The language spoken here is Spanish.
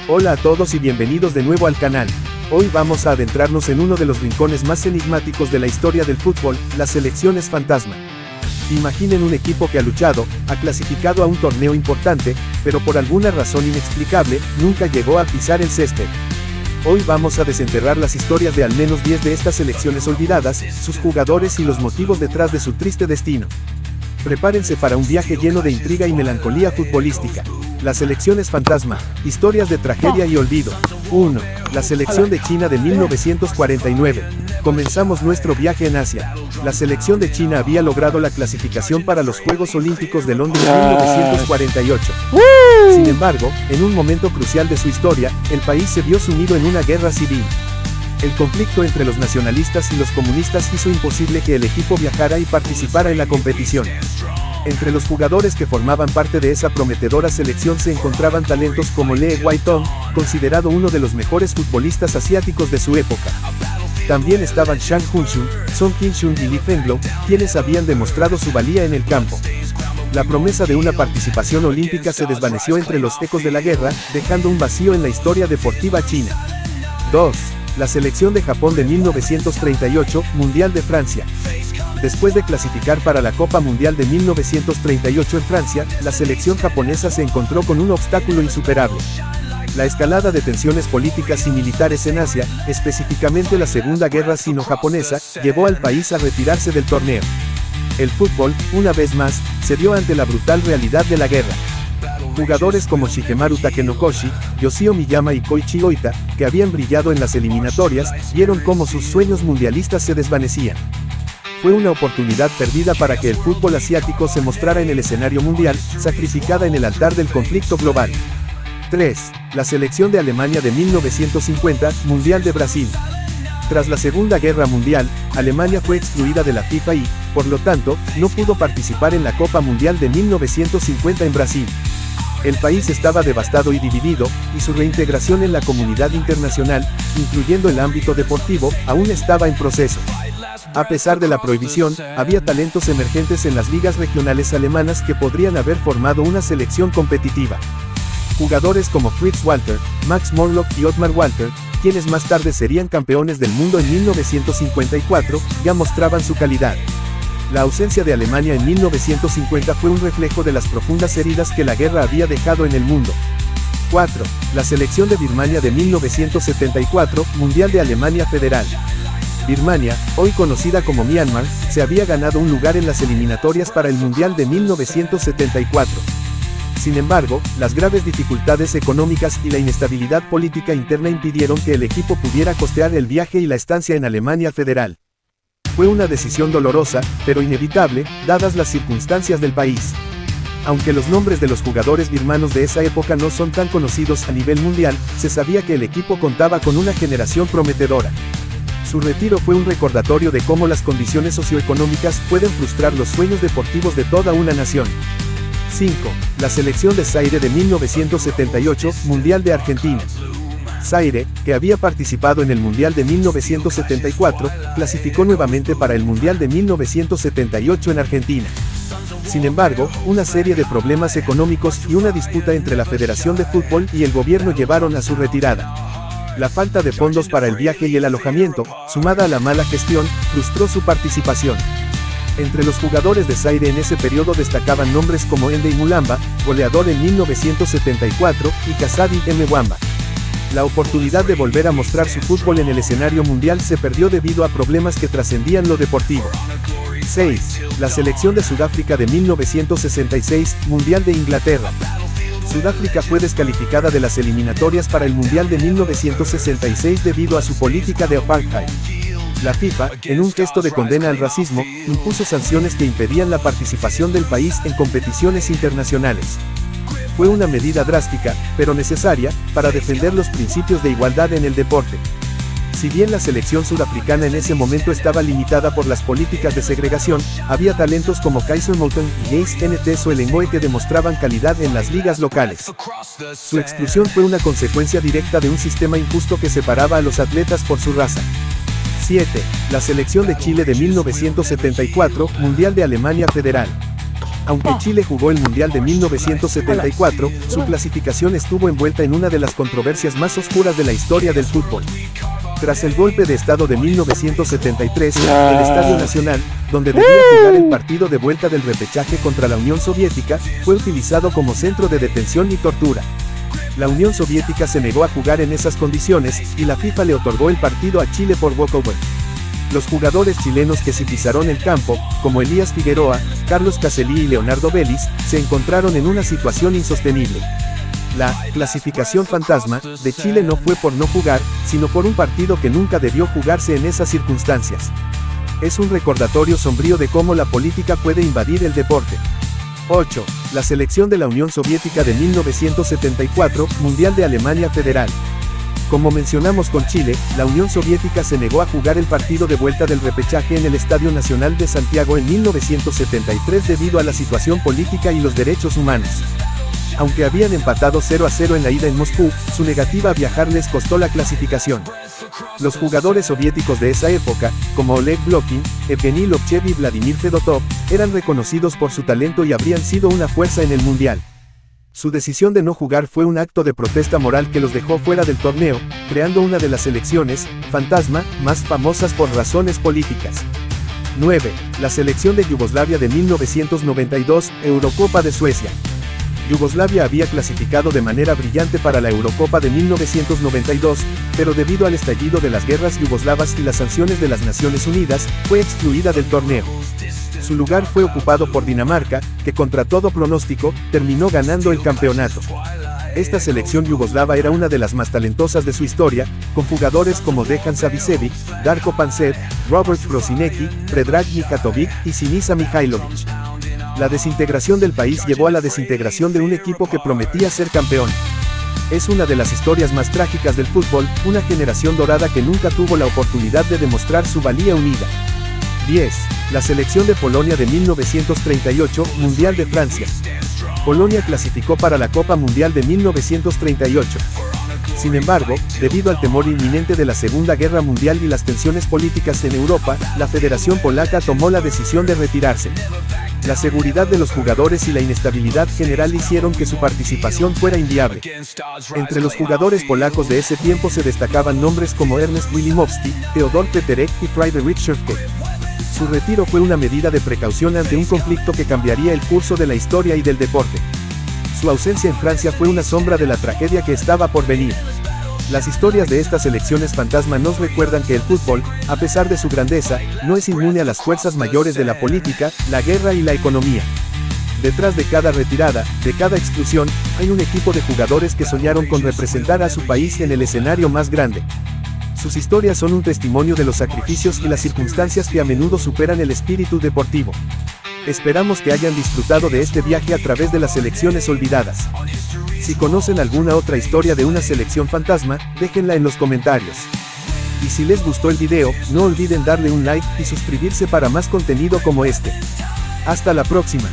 Hola a todos y bienvenidos de nuevo al canal. Hoy vamos a adentrarnos en uno de los rincones más enigmáticos de la historia del fútbol, las selecciones fantasma. Imaginen un equipo que ha luchado, ha clasificado a un torneo importante, pero por alguna razón inexplicable, nunca llegó a pisar el césped. Hoy vamos a desenterrar las historias de al menos 10 de estas selecciones olvidadas, sus jugadores y los motivos detrás de su triste destino. Prepárense para un viaje lleno de intriga y melancolía futbolística. Las selecciones fantasma, historias de tragedia y olvido. 1. La selección de China de 1949. Comenzamos nuestro viaje en Asia. La selección de China había logrado la clasificación para los Juegos Olímpicos de Londres 1948. Sin embargo, en un momento crucial de su historia, el país se vio sumido en una guerra civil. El conflicto entre los nacionalistas y los comunistas hizo imposible que el equipo viajara y participara en la competición. Entre los jugadores que formaban parte de esa prometedora selección se encontraban talentos como Lee Wai-tong, considerado uno de los mejores futbolistas asiáticos de su época. También estaban Shang Hun-shun, Song Kim-shun y Lee Fengluo, quienes habían demostrado su valía en el campo. La promesa de una participación olímpica se desvaneció entre los ecos de la guerra, dejando un vacío en la historia deportiva china. 2. La selección de Japón de 1938, Mundial de Francia. Después de clasificar para la Copa Mundial de 1938 en Francia, la selección japonesa se encontró con un obstáculo insuperable. La escalada de tensiones políticas y militares en Asia, específicamente la Segunda Guerra Sino-Japonesa, llevó al país a retirarse del torneo. El fútbol, una vez más, se dio ante la brutal realidad de la guerra. Jugadores como Shigemaru Takenokoshi, Yoshio Miyama y Koichi Oita, que habían brillado en las eliminatorias, vieron cómo sus sueños mundialistas se desvanecían. Fue una oportunidad perdida para que el fútbol asiático se mostrara en el escenario mundial, sacrificada en el altar del conflicto global. 3. La selección de Alemania de 1950, Mundial de Brasil. Tras la Segunda Guerra Mundial, Alemania fue excluida de la FIFA y, por lo tanto, no pudo participar en la Copa Mundial de 1950 en Brasil. El país estaba devastado y dividido, y su reintegración en la comunidad internacional, incluyendo el ámbito deportivo, aún estaba en proceso. A pesar de la prohibición, había talentos emergentes en las ligas regionales alemanas que podrían haber formado una selección competitiva. Jugadores como Fritz Walter, Max Morlock y Ottmar Walter, quienes más tarde serían campeones del mundo en 1954, ya mostraban su calidad. La ausencia de Alemania en 1950 fue un reflejo de las profundas heridas que la guerra había dejado en el mundo. 4. La selección de Birmania de 1974, Mundial de Alemania Federal. Birmania, hoy conocida como Myanmar, se había ganado un lugar en las eliminatorias para el Mundial de 1974. Sin embargo, las graves dificultades económicas y la inestabilidad política interna impidieron que el equipo pudiera costear el viaje y la estancia en Alemania Federal. Fue una decisión dolorosa, pero inevitable, dadas las circunstancias del país. Aunque los nombres de los jugadores birmanos de esa época no son tan conocidos a nivel mundial, se sabía que el equipo contaba con una generación prometedora. Su retiro fue un recordatorio de cómo las condiciones socioeconómicas pueden frustrar los sueños deportivos de toda una nación. 5. La selección de Zaire de 1978, Mundial de Argentina. Zaire, que había participado en el Mundial de 1974, clasificó nuevamente para el Mundial de 1978 en Argentina. Sin embargo, una serie de problemas económicos y una disputa entre la Federación de Fútbol y el gobierno llevaron a su retirada. La falta de fondos para el viaje y el alojamiento, sumada a la mala gestión, frustró su participación. Entre los jugadores de Zaire en ese periodo destacaban nombres como Ndei Mulamba, goleador en 1974, y Kasadi Mwamba. La oportunidad de volver a mostrar su fútbol en el escenario mundial se perdió debido a problemas que trascendían lo deportivo. 6. La selección de Sudáfrica de 1966, Mundial de Inglaterra. Sudáfrica fue descalificada de las eliminatorias para el Mundial de 1966 debido a su política de apartheid. La FIFA, en un gesto de condena al racismo, impuso sanciones que impedían la participación del país en competiciones internacionales. Fue una medida drástica, pero necesaria, para defender los principios de igualdad en el deporte. Si bien la selección sudafricana en ese momento estaba limitada por las políticas de segregación, había talentos como Kaiser Moulton y Ace Nt Soelengoe que demostraban calidad en las ligas locales. Su exclusión fue una consecuencia directa de un sistema injusto que separaba a los atletas por su raza. 7. La selección de Chile de 1974, Mundial de Alemania Federal. Aunque Chile jugó el Mundial de 1974, su clasificación estuvo envuelta en una de las controversias más oscuras de la historia del fútbol. Tras el golpe de Estado de 1973, el Estadio Nacional, donde debía jugar el partido de vuelta del repechaje contra la Unión Soviética, fue utilizado como centro de detención y tortura. La Unión Soviética se negó a jugar en esas condiciones, y la FIFA le otorgó el partido a Chile por walkover. Los jugadores chilenos que sí pisaron el campo, como Elías Figueroa, Carlos Caselli y Leonardo Vélez, se encontraron en una situación insostenible. La clasificación fantasma de Chile no fue por no jugar, sino por un partido que nunca debió jugarse en esas circunstancias. Es un recordatorio sombrío de cómo la política puede invadir el deporte. 8. La selección de la Unión Soviética de 1974, Mundial de Alemania Federal. Como mencionamos con Chile, la Unión Soviética se negó a jugar el partido de vuelta del repechaje en el Estadio Nacional de Santiago en 1973 debido a la situación política y los derechos humanos. Aunque habían empatado 0-0 en la ida en Moscú, su negativa a viajar les costó la clasificación. Los jugadores soviéticos de esa época, como Oleg Blokhin, Evgeny Lovchev y Vladimir Fedotov, eran reconocidos por su talento y habrían sido una fuerza en el Mundial. Su decisión de no jugar fue un acto de protesta moral que los dejó fuera del torneo, creando una de las selecciones, fantasma, más famosas por razones políticas. 9. La selección de Yugoslavia de 1992, Eurocopa de Suecia. Yugoslavia había clasificado de manera brillante para la Eurocopa de 1992, pero debido al estallido de las guerras yugoslavas y las sanciones de las Naciones Unidas, fue excluida del torneo. Su lugar fue ocupado por Dinamarca, que contra todo pronóstico, terminó ganando el campeonato. Esta selección yugoslava era una de las más talentosas de su historia, con jugadores como Dejan Savicevic, Darko Pancev, Robert Prosinecki, Predrag Mijatovic y Sinisa Mihailovic. La desintegración del país llevó a la desintegración de un equipo que prometía ser campeón. Es una de las historias más trágicas del fútbol, una generación dorada que nunca tuvo la oportunidad de demostrar su valía unida. 10. La selección de Polonia de 1938, Mundial de Francia. Polonia clasificó para la Copa Mundial de 1938. Sin embargo, debido al temor inminente de la Segunda Guerra Mundial y las tensiones políticas en Europa, la Federación Polaca tomó la decisión de retirarse. La seguridad de los jugadores y la inestabilidad general hicieron que su participación fuera inviable. Entre los jugadores polacos de ese tiempo se destacaban nombres como Ernest Wilimowski, Teodor Peterek y Fryderyk Szewczuk. Su retiro fue una medida de precaución ante un conflicto que cambiaría el curso de la historia y del deporte. Su ausencia en Francia fue una sombra de la tragedia que estaba por venir. Las historias de estas selecciones fantasma nos recuerdan que el fútbol, a pesar de su grandeza, no es inmune a las fuerzas mayores de la política, la guerra y la economía. Detrás de cada retirada, de cada exclusión, hay un equipo de jugadores que soñaron con representar a su país en el escenario más grande. Sus historias son un testimonio de los sacrificios y las circunstancias que a menudo superan el espíritu deportivo. Esperamos que hayan disfrutado de este viaje a través de las selecciones olvidadas. Si conocen alguna otra historia de una selección fantasma, déjenla en los comentarios. Y si les gustó el video, no olviden darle un like y suscribirse para más contenido como este. Hasta la próxima.